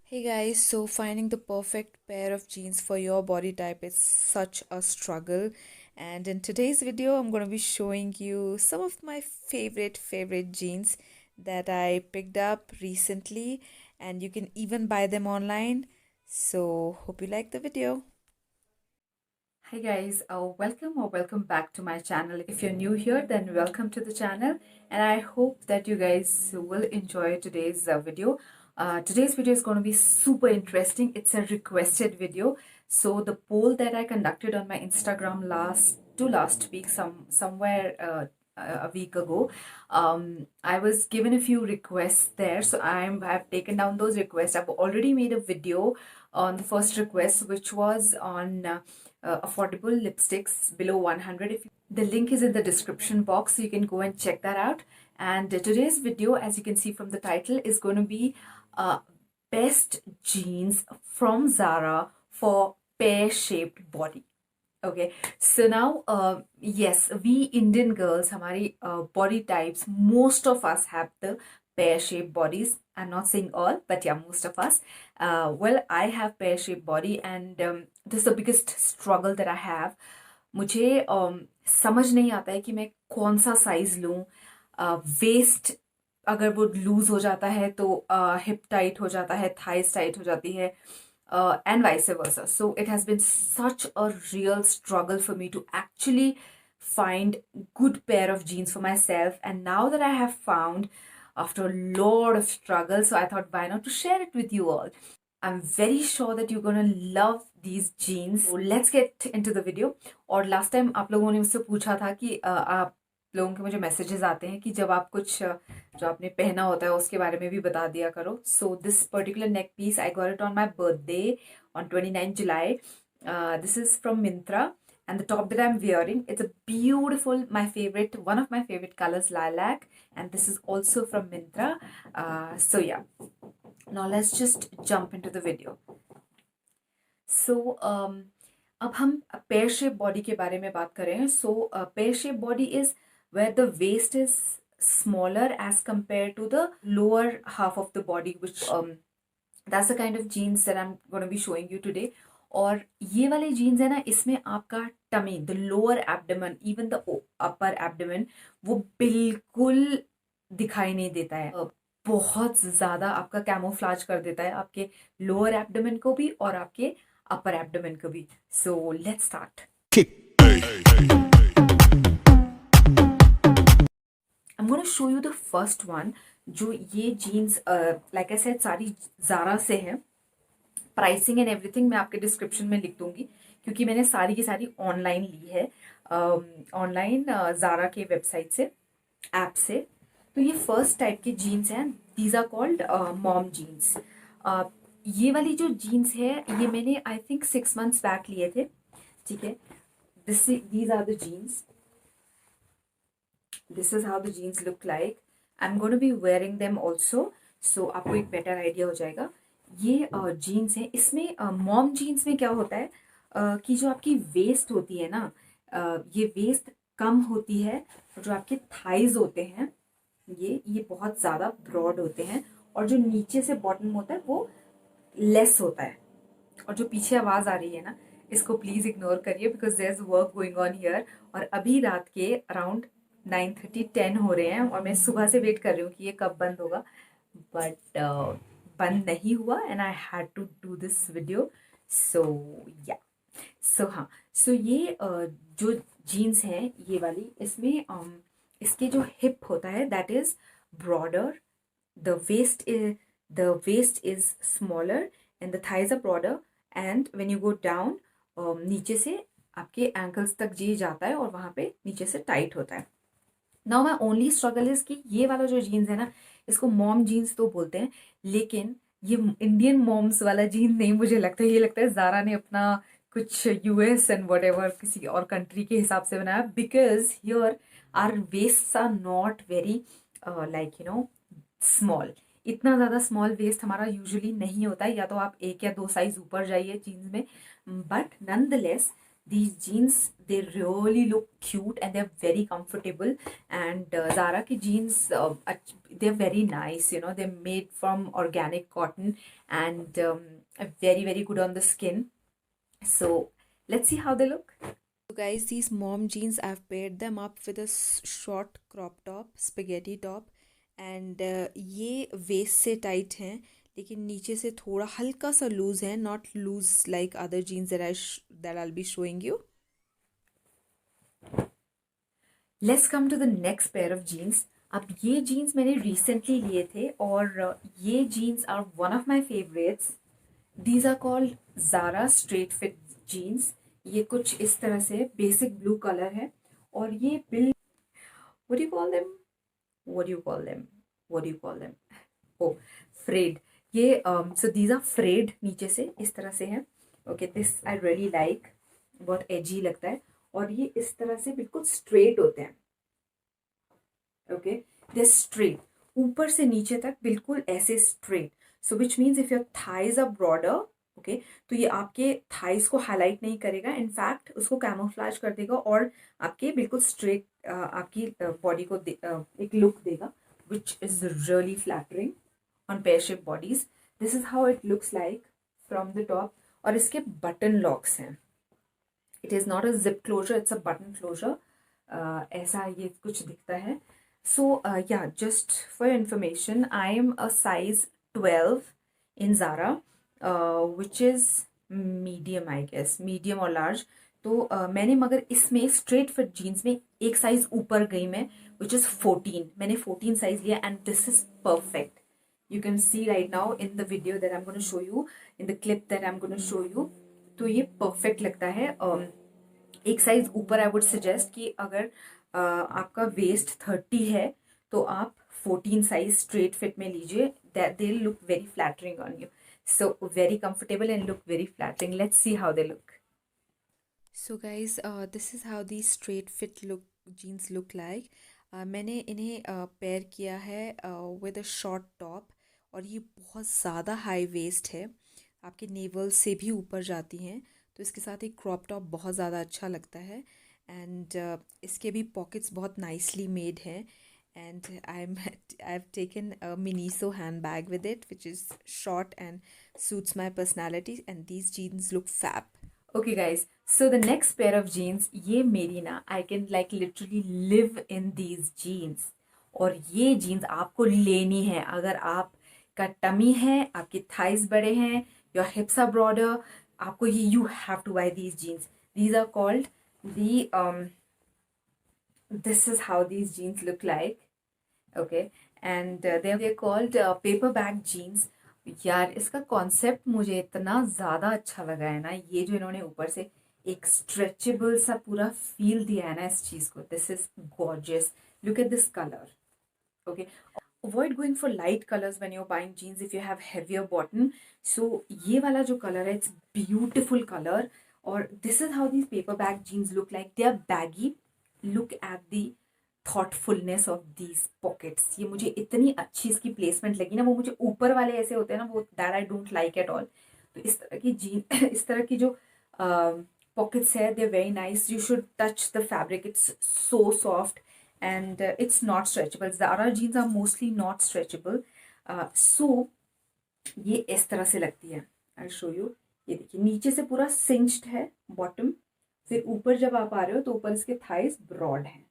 Hey guys, so finding the perfect pair of jeans for your body type is such a struggle. And in today's video, I'm going to be showing you some of my favorite jeans that I picked up recently, and you can even buy them online. So, hope you like the video. Hi guys, welcome back to my channel. If you're new here, then welcome to the channel, and I hope that you guys will enjoy today's video. Today's video is going to be super interesting. It's a requested video. So the poll that I conducted on my Instagram last week, somewhere a week ago, I was given a few requests there. So I've taken down those requests. I've already made a video on the first request, which was on affordable lipsticks below 100. The link is in the description box, so you can go and check that out. And today's video, as you can see from the title, is going to be best jeans from Zara for pear-shaped body. Okay, so now, yes, we Indian girls, hamari body types, most of us have the pear-shaped bodies. I'm not saying all, but yeah, most of us. Well, I have pear-shaped body, and this is the biggest struggle that I have. मुझे समझ नहीं आता है कि मैं कौन सा size लूं. वेस्ट अगर वो लूज हो जाता है तो हिप टाइट हो जाता है, थाइस टाइट हो जाती है, and vice versa. So it has been such a real struggle for me to actually find good pair of jeans for myself. And now that I have found after a lot of struggle, so I thought why not to share it with you all. I'm very sure that you're gonna love these jeans. So let's get into the video. और last time आप लोगों ने मुझसे पूछा था कि आप लोगों के मुझे मैसेजेस आते हैं कि जब आप कुछ जो आपने पहना होता है उसके बारे में भी बता दिया करो. So this particular neck piece I got it on my birthday on 29 July. This is from Myntra, and the top that I'm wearing, it's a beautiful, one of my favorite colors, lilac, and this is also from Myntra. So yeah, now let's just jump into the video. So अब हम pair shape body के बारे में बात करें. So pear shape body is where the waist is smaller as compared to the lower half of the body, which that's the kind of jeans that I'm going to be showing you today. और ये वाले jeans है ना, इसमें आपका tummy, the lower abdomen, even the upper abdomen, वो बिल्कुल दिखाई नहीं देता है. बहुत ज्यादा आपका कैमोफ्लाज कर देता है आपके लोअर एब्डोमेन को भी और आपके अपर एब्डोमेन को भी. So let's start. I'm going to show you the first one. जो ये जीन्स लाइक आई सेड सारी जारा से है. प्राइसिंग एंड एवरीथिंग मैं आपके डिस्क्रिप्शन में लिख दूंगी, क्योंकि मैंने सारी की सारी ऑनलाइन ली है, ऑनलाइन जारा के वेबसाइट से, ऐप से. तो ये फर्स्ट टाइप के जीन्स हैं. These are called mom jeans. ये वाली जो जीन्स है ये मैंने आई थिंक 6 months बैक लिए थे. ठीक है, these are the jeans. This is how the jeans look like. I am going to be wearing them also, so आपको एक बेटर आइडिया हो जाएगा. ये जीन्स है. इसमें मॉम जीन्स में क्या होता है कि जो आपकी वेस्ट होती है ना, ये वेस्ट कम होती है. जो आपके थाइज होते हैं ये बहुत ज़्यादा ब्रॉड होते हैं, और जो नीचे से बॉटम होता है वो लेस होता है. और जो पीछे आवाज़ आ रही है ना, इसको प्लीज़ इग्नोर करिए, because there is work going on here. और अभी रात के अराउंड 9:30-10 हो रहे हैं, और मैं सुबह से वेट कर रही हूँ कि ये कब बंद होगा, बट बंद नहीं हुआ, and I had to do this video. So या, सो हाँ, सो ये जो जीन्स है ये वाली, इसमें इसके जो हिप होता है that is broader, the waist is smaller, and the thighs are broader, and when you go down, नीचे से आपके एंकल्स तक जी जाता है और वहाँ पे नीचे से टाइट होता है. Now my only struggle is कि ये वाला जो जीन्स है ना, इसको मॉम जीन्स तो बोलते हैं, लेकिन ये इंडियन मॉम्स वाला जीन नहीं मुझे लगता है. ये लगता है जारा ने अपना कुछ यूएस एंड वट एवर किसी और कंट्री के हिसाब से बनाया, because here are waist are not very like you know small. इतना ज़्यादा स्मॉल वेस्ट हमारा यूजुअली नहीं होता है, या तो आप 1 या 2 साइज ऊपर जाइए जीन्स में. But nonetheless these jeans, they really look cute and they're very comfortable. And Zara ki jeans, they're very nice, you know, they're made from organic cotton, and are very very good on the skin. So let's see how they look. So guys, these mom jeans, I've paired them up with a short crop top, spaghetti top, and ये waist से tight हैं, लेकिन नीचे से थोड़ा हल्का सा loose है, not loose like other jeans that I'll be showing you. Let's come to the next pair of jeans. अब ये जीन्स मैंने रिसेंटली लिए थे, और ये jeans are one of my favourites. These are called Zara straight fit jeans. ये कुछ इस तरह से बेसिक ब्लू कलर है, और ये bill what do you call them what do you call them what do you call them oh, frayed. ये so these are frayed नीचे से इस तरह से है. Okay, this I really like, बहुत एजी लगता है, और ये इस तरह से बिल्कुल स्ट्रेट होते हैं. ओके, दे स्ट्रेट ऊपर से नीचे तक बिल्कुल ऐसे straight. So which means if your thighs are broader, okay, तो ये आपके थाइज को हाईलाइट नहीं करेगा, इनफैक्ट उसको कैमोफ्लेज कर देगा, और आपके बिल्कुल स्ट्रेट आपकी बॉडी को एक लुक देगा, which is really flattering on pear shape bodies. This is how it looks like from the top. और इसके बटन लॉक्स हैं. It is not a zip closure, it's a button closure. ऐसा ये कुछ दिखता है. So yeah, just for information, I am a size 12 in Zara, which is medium, I guess medium और large. तो मैंने मगर इसमें स्ट्रेट फिट जीन्स में एक साइज ऊपर गई मैं, विच इज़ 14. मैंने 14 साइज लिया, and this is perfect. You can see right now in the video that I'm going to show you, in the clip that I'm going to show you. तो ये perfect लगता है. एक size ऊपर I would suggest कि अगर आपका waste 30 है तो आप 14 साइज स्ट्रेट फिट में लीजिए. That they look very flattering on you. So very comfortable and look very flattering. Let's see how they look. So guys, this is how these straight fit look jeans look like. मैंने इन्हें pair किया है with a short top, और ये बहुत ज़्यादा high waist है, आपके नेवल से भी ऊपर जाती हैं, तो इसके साथ एक क्रॉप टॉप बहुत ज़्यादा अच्छा लगता है. एंड इसके भी पॉकेट्स बहुत नाइसली मेड हैं. And I have taken a Miniso hand bag with it which is short and suits my personality, and these jeans look fab. Okay guys, so the next pair of jeans, ये मेरी ना, I can like literally live in these jeans. और ये jeans आपको लेनी है अगर आपका टमी है, आपके thighs बड़े हैं, your hips are broader. आपको ये, you have to buy these jeans. These are called the this is how these jeans look like. Okay, and they're called paperback jeans. यार इसका कॉन्सेप्ट मुझे इतना ज़्यादा अच्छा लगा है ना, ये जो इन्होंने ऊपर से एक स्ट्रेचेबल सा पूरा फील दिया है ना इस चीज़ को. This is gorgeous. Look at this colour. Okay, avoid going for light colours when you are buying jeans if you have heavier bottom. So ये वाला जो कलर है, इट्स ब्यूटिफुल कलर. और this is how these paper bag jeans look like. They are baggy. Look at the thoughtfulness of these pockets. ये मुझे इतनी अच्छी इसकी प्लेसमेंट लगी ना. वो मुझे ऊपर वाले ऐसे होते हैं ना, वो that I don't like at all. तो इस तरह की जीन इस तरह की जो पॉकेट्स है, they very nice. You should touch the fabric, it's so soft and it's not stretchable. Zara jeans are mostly not stretchable. So ये इस तरह से लगती है. I show you. ये देखिए, नीचे से पूरा सिंच्ड है बॉटम, फिर ऊपर जब आप आ रहे हो तो ऊपर इसके थाइस ब्रॉड हैं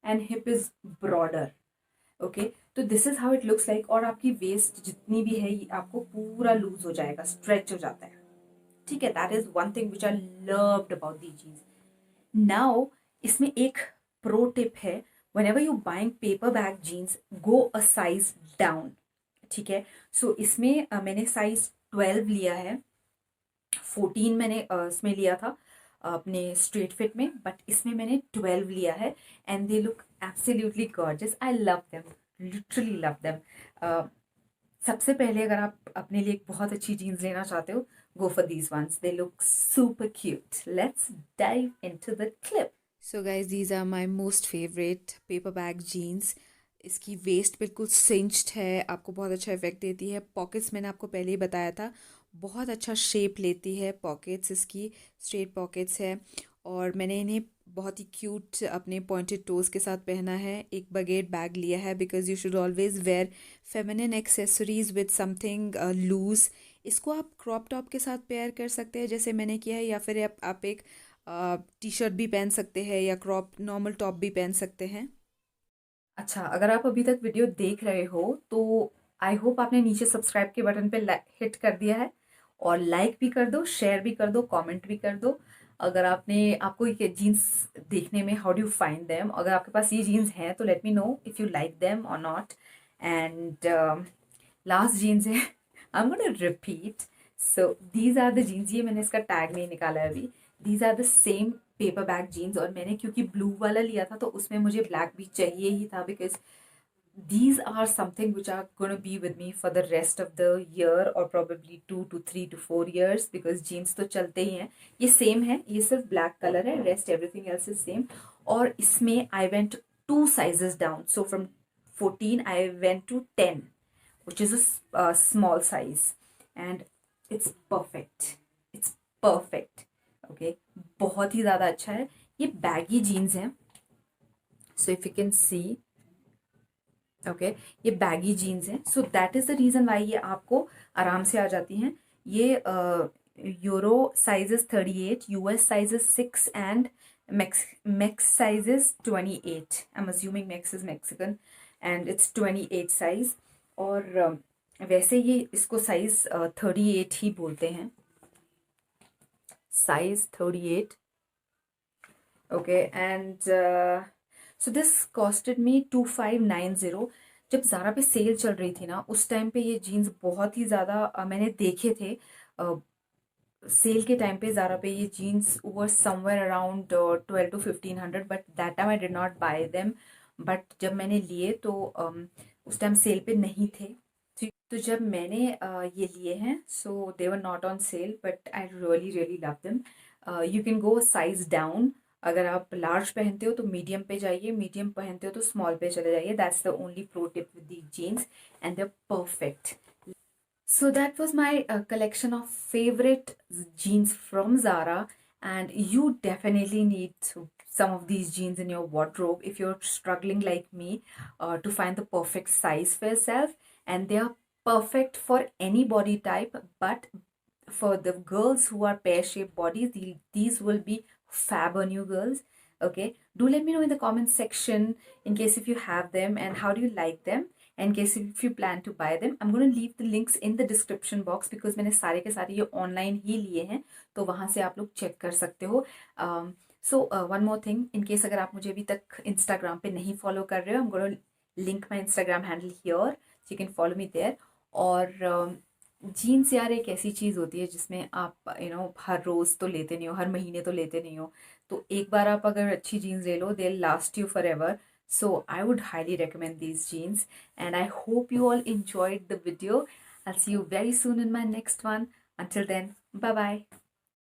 and hip is broader. Okay, तो this is how it looks like. और आपकी वेस्ट जितनी भी है ये आपको पूरा लूज हो जाएगा, स्ट्रेच हो जाता है. ठीक है, that is one thing which I loved about the jeans. Now इसमें एक प्रो टिप है. Whenever you buying paper bag jeans, go a size down. ठीक है, सो इसमें मैंने साइज 12 लिया है. 14 मैंने इसमें लिया था अपने स्ट्रेट फिट में, बट इसमें मैंने 12 लिया है. And they look absolutely gorgeous. I love them, literally love them. सबसे पहले अगर आप अपने लिए एक बहुत अच्छी जीन्स लेना चाहते हो, go for these once. They look super cute. Let's dive into the clip. So guys, these are my most favorite paper bag jeans. इसकी वेस्ट बिल्कुल सिंच्ड है, आपको बहुत अच्छा इफेक्ट देती है. पॉकेट्स मैंने आपको पहले ही बताया था, बहुत अच्छा शेप लेती है पॉकेट्स इसकी, स्ट्रेट पॉकेट्स है. और मैंने इन्हें बहुत ही क्यूट अपने पॉइंटेड टोज़ के साथ पहना है। एक बगेट बैग लिया है because you should always wear feminine accessories with something loose. इसको आप क्रॉप टॉप के साथ पेयर कर सकते हैं जैसे मैंने किया है, या फिर आप एक टी शर्ट भी पहन सकते हैं या क्रॉप नॉर्मल टॉप भी पहन सकते हैं। अच्छा, अगर आप अभी तक वीडियो देख रहे हो तो आई होप आपने नीचे सब्सक्राइब के बटन पे हिट कर दिया है, और लाइक भी कर दो, शेयर भी कर दो, कमेंट भी कर दो। अगर आपको ये जीन्स देखने में how do you find them, अगर आपके पास ये जीन्स हैं तो let me know if you like them और नॉट। एंड लास्ट जीन्स है, I am gonna repeat. So these are the jeans, ये मैंने इसका टैग नहीं निकाला है अभी। These are the same paper bag jeans, और मैंने क्योंकि ब्लू वाला लिया था तो उसमें मुझे ब्लैक भी चाहिए ही था, because these are something which are going to be with me for the rest of the year, or probably 2 to 3 to 4 years, because jeans तो चलते ही हैं। ये सेम है, ये सिर्फ ब्लैक कलर है, rest everything else is same. और इसमें I went 2 sizes down, so from 14 I went to 10, which is a small size, and it's perfect, it's perfect। okay, बहुत ही ज़्यादा अच्छा है। ये बैगी जीन्स हैं, so if you can see, okay, ये baggy jeans हैं, so that is the reason why ये आपको आराम से आ जाती हैं। ये euro size is 38, US size is 6, and Mex size is 28। I am assuming Mex is Mexican, and it's 28 size. और वैसे ये इसको साइज 38 ही बोलते हैं, size 38। Okay, and so this costed me 2590। जब ज़ारा पे सेल चल रही थी ना, उस टाइम पे ये जीन्स बहुत ही ज़्यादा मैंने देखे थे। सेल के टाइम पे ज़ारा पे ये jeans were somewhere around 12 to 1500, but that time I did not buy them. But जब मैंने लिए तो उस टाइम सेल पे नहीं थे। तो जब मैंने ये लिए हैं, so they were not on sale, but I really really love them. You can go size down. अगर आप लार्ज पहनते हो तो मीडियम पे जाइए, मीडियम पहनते हो तो स्मॉल पे चले जाइए। That's the only pro tip with the jeans, and they are perfect. So that was my collection of favorite jeans from Zara, and you definitely need some of these jeans in your wardrobe if you're struggling like me to find the perfect size for yourself. And they are perfect for any body type, but for the girls who are pear-shaped bodies, these will be fab on you girls. Okay, do let me know in the comment section in case if you have them and how do you like them. In case if you plan to buy them, I'm going to leave the links in the description box, because मैंने सारे के सारे ये online ही लिए हैं, तो वहाँ से आप लोग चेक कर सकते हो। So one more thing, in case अगर आप मुझे अभी तक इंस्टाग्राम पे नहीं फॉलो कर रहे हो, I'm going to link my Instagram handle here, so you can follow me there। और जीन्स यार एक ऐसी चीज़ होती है जिसमें आप हर रोज़ तो लेते नहीं हो, हर महीने तो लेते नहीं हो, तो एक बार आप अगर अच्छी जीन्स ले लो, they last you for ever. So I would highly recommend these jeans, and I hope you all enjoyed the video. I'll see you very soon in my next one. Until then, bye bye.